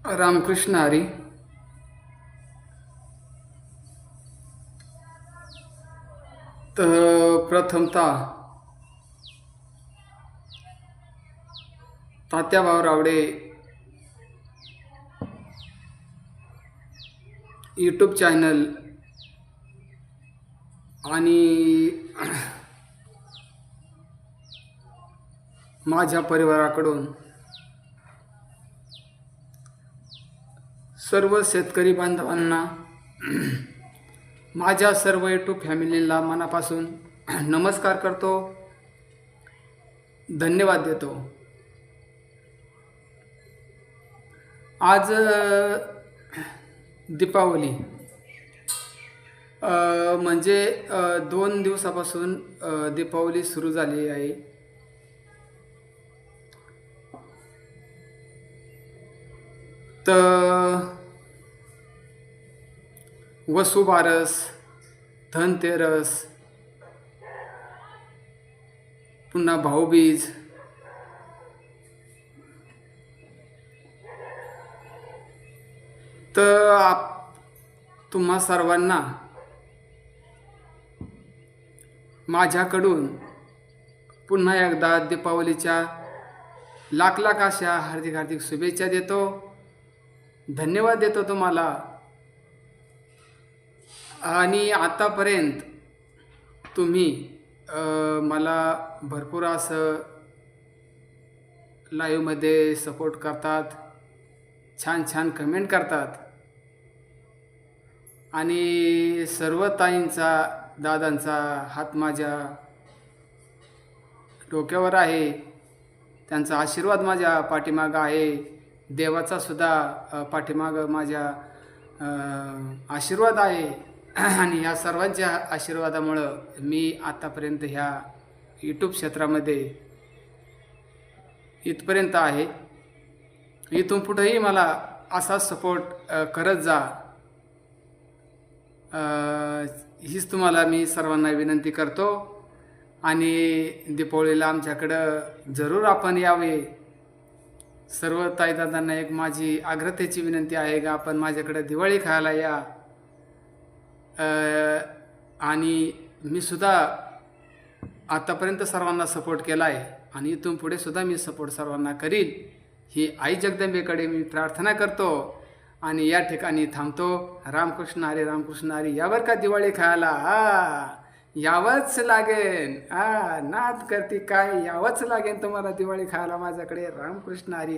रामकृष्ण हरी. तर प्रथमतः तात्याभाऊ Rowdy YouTube channel आणि माझ्या परिवाराकडून सर्व शेतकरी बांधवांना, माझ्या सर्व यूट्यूब फॅमिलीला मनापासून नमस्कार करतो, धन्यवाद देतो. आज दीपावली म्हणजे 2 दिवसापासून दीपावली सुरू झाली आहे. तर वसुबारस, धनतेरस, पुन्हा भाऊबीज, तर तुम्हा सर्वांना माझ्याकडून पुन्हा एकदा दीपावलीच्या लाख लाख अशा हार्दिक हार्दिक शुभेच्छा देतो, धन्यवाद देतो तुम्हाला. आणि आतापर्यंत तुम्ही मला भरपूर असं लाईव्हमध्ये सपोर्ट करतात, छान छान कमेंट करतात आणि सर्व ताईंचा, दादांचा हात माझ्या डोक्यावर आहे, त्यांचा आशीर्वाद माझ्या पाठीमागं आहे, देवाचा सुद्धा पाठीमागं माझ्या आशीर्वाद आहे. आणि ह्या सर्वांच्या आशीर्वादामुळं मी आतापर्यंत ह्या यूट्यूब क्षेत्रामध्ये इथपर्यंत आहे. इथून पुढेही मला असा सपोर्ट करत जा, हीच तुम्हाला मी सर्वांना विनंती करतो. आणि दीपावलीला आमच्याकडं जरूर आपण यावे. सर्व ताईदादांना एक माझी आग्रतेची विनंती आहे का आपण माझ्याकडे दिवाळी खायला या. आणि मी सुद्धा आतापर्यंत सर्वांना सपोर्ट केला आहे आणि इथून पुढे सुद्धा मी सपोर्ट सर्वांना करील, ही आई जगदंबेकडे मी प्रार्थना करतो. आणि या ठिकाणी थांबतो. रामकृष्ण हरी, रामकृष्ण हरी. यावर का दिवाळी खायला? यावंच लागेल. नाद करते काय, यावंच लागेल तुम्हाला दिवाळी खायला माझ्याकडे. रामकृष्ण हरी.